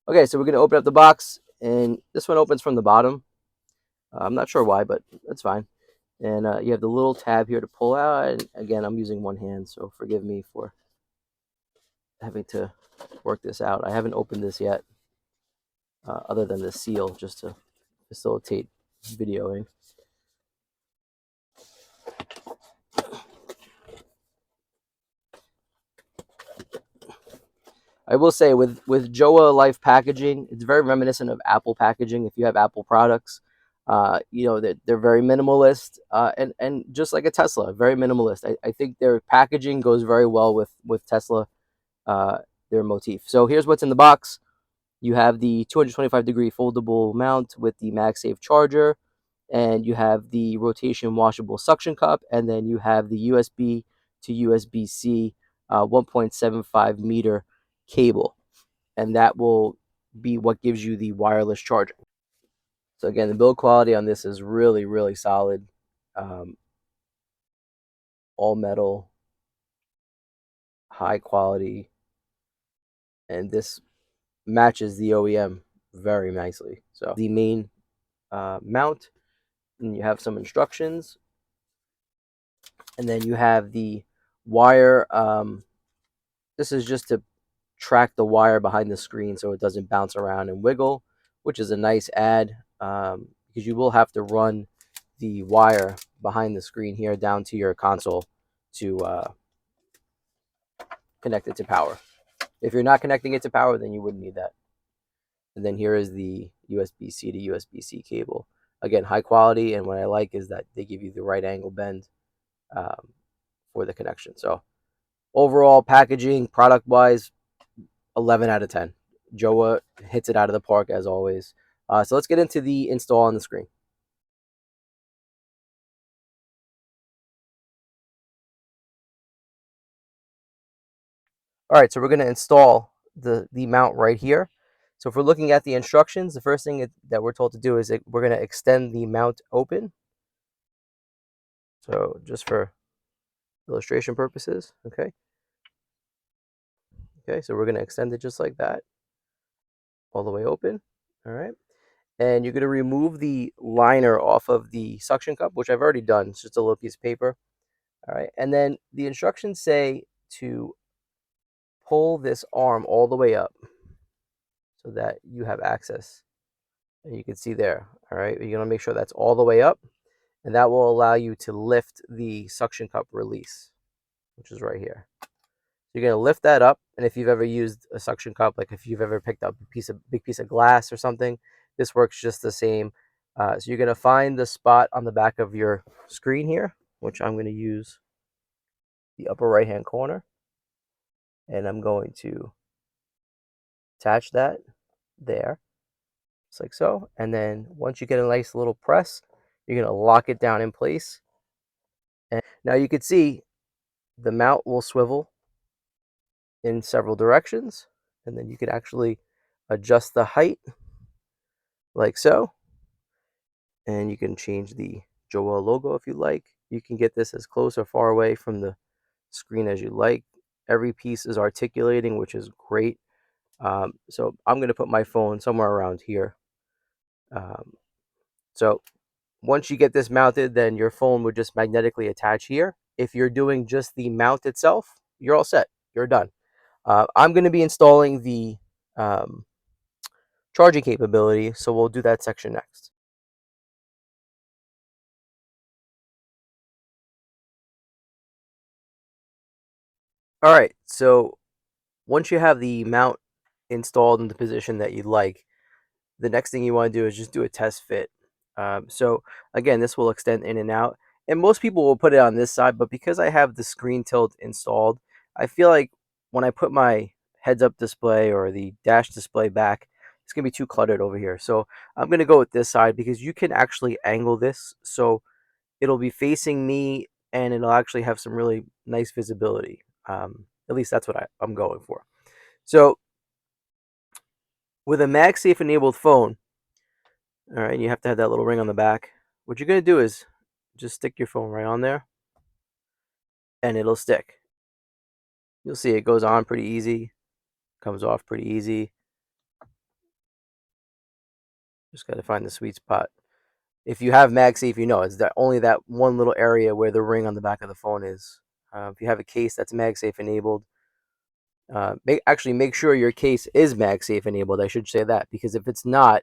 Okay, so we're going to open up the box, and this one opens from the bottom. I'm not sure why, but that's fine. And you have the little tab here to pull out. And again, I'm using one hand, so forgive me for having to work this out. I haven't opened this yet, other than the seal, just to facilitate videoing. I will say with JOWUA-Life packaging, it's very reminiscent of Apple packaging. If you have Apple products, you know that they're very minimalist, and just like a Tesla, very minimalist. I think their packaging goes very well with Tesla, uh, their motif. So here's what's in the box. You have the 225-degree foldable mount with the MagSafe charger, and you have the rotation washable suction cup, and then you have the USB to USB-C 1.75 meter cable, and that will be what gives you the wireless charging. So again, the build quality on this is really, really solid. Um, all metal, high quality, and this matches the OEM very nicely. So the main mount, and you have some instructions, and then you have the wire. This is just to track the wire behind the screen so it doesn't bounce around and wiggle, which is a nice add, because you will have to run the wire behind the screen here down to your console to connect it to power. If you're not connecting it to power, then you wouldn't need that. And then here is the USB-C to USB-C cable. Again, high quality, and what I like is that they give you the right angle bend um, for the connection. So overall packaging, product-wise, 11 out of 10. JOWUA hits it out of the park as always. So let's get into the install on the screen. All right, so we're going to install the mount right here. So if we're looking at the instructions, the first thing that we're told to do is that we're going to extend the mount open. So just for illustration purposes, okay? Okay, so we're going to extend it just like that, all the way open. All right. And you're going to remove the liner off of the suction cup, which I've already done. It's just a little piece of paper. All right. And then the instructions say to pull this arm all the way up so that you have access. And you can see there. All right. You're going to make sure that's all the way up. And that will allow you to lift the suction cup release, which is right here. You're going to lift that up. And if you've ever used a suction cup, like if you've ever picked up a big piece of glass or something, this works just the same. So you're going to find the spot on the back of your screen here, which I'm going to use the upper right hand corner. And I'm going to attach that there, just like so. And then once you get a nice little press, you're going to lock it down in place. And now you can see the mount will swivel in several directions. And then you can actually adjust the height like so. And you can change the JOWUA logo if you like. You can get this as close or far away from the screen as you like. Every piece is articulating, which is great. So I'm going to put my phone somewhere around here. So once you get this mounted, then your phone would just magnetically attach here. If you're doing just the mount itself, you're all set. You're done. I'm going to be installing the um, charging capability, so we'll do that section next. All right, so once you have the mount installed in the position that you'd like, the next thing you want to do is just do a test fit. So again, this will extend in and out, and most people will put it on this side, but because I have the screen tilt installed, I feel like when I put my heads up display or the dash display back, it's gonna be too cluttered over here. So I'm gonna go with this side because you can actually angle this so it'll be facing me and it'll actually have some really nice visibility. At least that's what I'm going for. So with a MagSafe enabled phone, all right, you have to have that little ring on the back. What you're going to do is just stick your phone right on there and it'll stick. You'll see it goes on pretty easy, comes off pretty easy. Just got to find the sweet spot. If you have MagSafe, you know it's that only that one little area where the ring on the back of the phone is. If you have a case that's MagSafe enabled, make sure your case is MagSafe enabled. I should say that, because if it's not,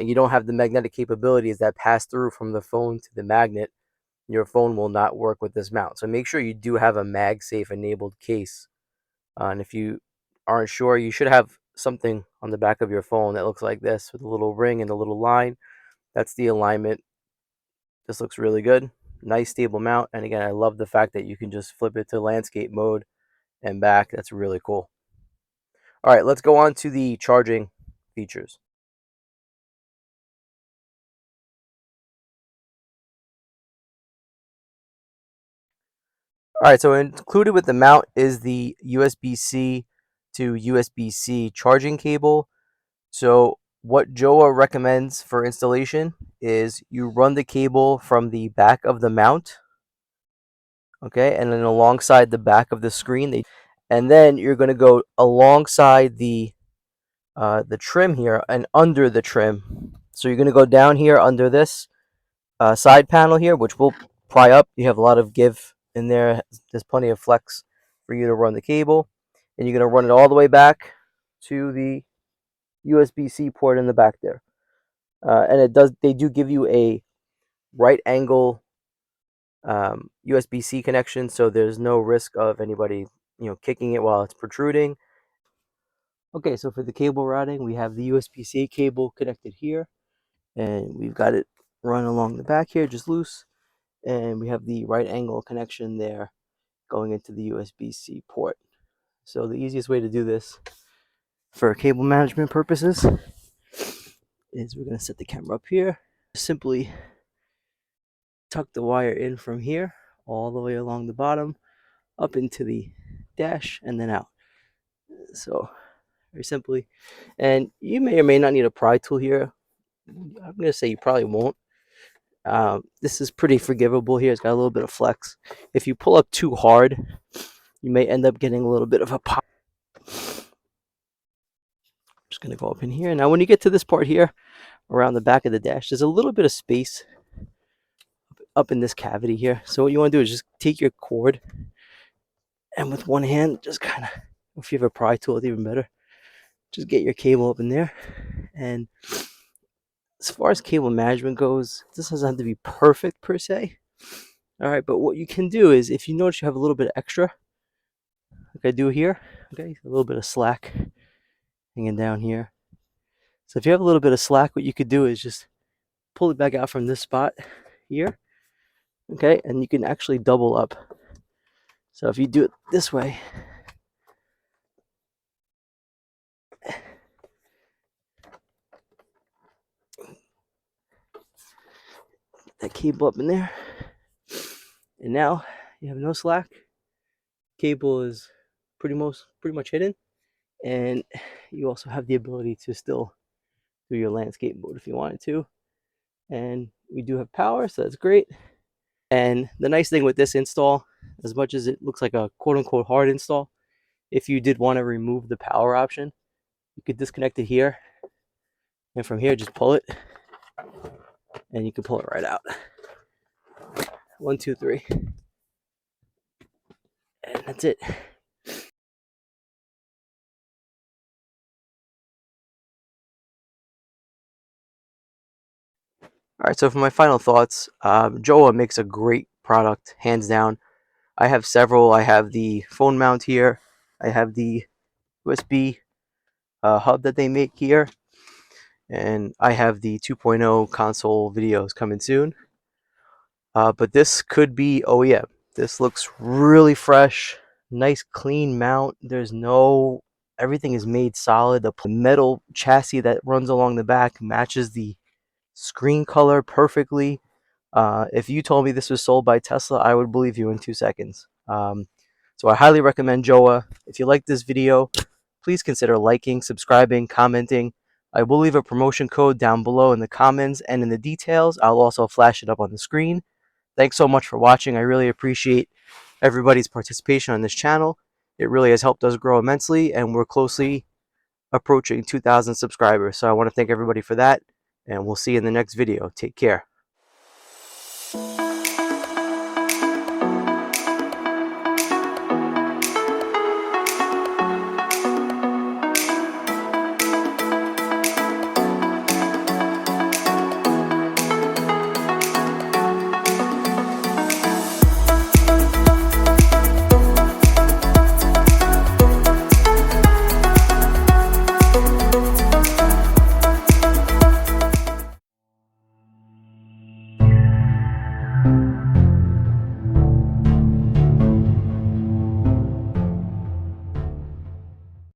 you don't have the magnetic capabilities that pass through from the phone to the magnet, your phone will not work with this mount. So make sure you do have a MagSafe enabled case. And if you aren't sure, you should have something on the back of your phone that looks like this with a little ring and a little line. That's the alignment. This looks really good. Nice stable mount. And again, I love the fact that you can just flip it to landscape mode and back. That's really cool. All right, let's go on to the charging features. All right, so included with the mount is the USB-C to USB-C charging cable. So what JOWUA recommends for installation is you run the cable from the back of the mount, okay, and then alongside the back of the screen, and then you're going to go alongside the trim here and under the trim. So you're going to go down here under this side panel here, which will pry up. You have a lot of give in there. There's plenty of flex for you to run the cable, and you're going to run it all the way back to the USB-C port in the back there. And they do give you a right angle USB-C connection, so there's no risk of anybody kicking it while it's protruding. Okay, so for the cable routing, we have the USB-C cable connected here, and we've got it run along the back here, just loose, and we have the right angle connection there going into the USB-C port. So the easiest way to do this for cable management purposes is we're going to set the camera up here. Simply tuck the wire in from here all the way along the bottom up into the dash and then out. So very simply, and you may or may not need a pry tool here. I'm going to say you probably won't. This is pretty forgivable here. It's got a little bit of flex. If you pull up too hard, you may end up getting a little bit of a pop. Just going to go up in here. Now when you get to this part here around the back of the dash, there's a little bit of space up in this cavity here. So what you want to do is just take your cord and with one hand just kind of, if you have a pry tool, it's even better, just get your cable up in there. And as far as cable management goes, this doesn't have to be perfect per se. All right, but what you can do is if you notice you have a little bit of extra, like I do here, okay, a little bit of slack hanging down here. So if you have a little bit of slack, what you could do is just pull it back out from this spot here, okay, and you can actually double up. So if you do it this way, that cable up in there, and now you have no slack. Cable is pretty much hidden, and you also have the ability to still do your landscape mode if you wanted to. And we do have power, so that's great. And the nice thing with this install, as much as it looks like a quote-unquote hard install, if you did want to remove the power option, you could disconnect it here, and from here just pull it, and you can pull it right out. 1, 2, 3, and that's it. All right, so for my final thoughts, JOWUA makes a great product, hands down. I have several. I have the phone mount here. I have the USB hub that they make here. And I have the 2.0 console videos coming soon. But this could be OEM. This looks really fresh. Nice clean mount. Everything is made solid. The metal chassis that runs along the back matches the screen color perfectly. If you told me this was sold by Tesla, I would believe you in 2 seconds. So I highly recommend JOWUA. If you like this video, please consider liking, subscribing, commenting. I will leave a promotion code down below in the comments and in the details. I'll also flash it up on the screen. Thanks so much for watching. I really appreciate everybody's participation on this channel. It really has helped us grow immensely, and we're closely approaching 2,000 subscribers. So I want to thank everybody for that. and we'll see you in the next video. Take care.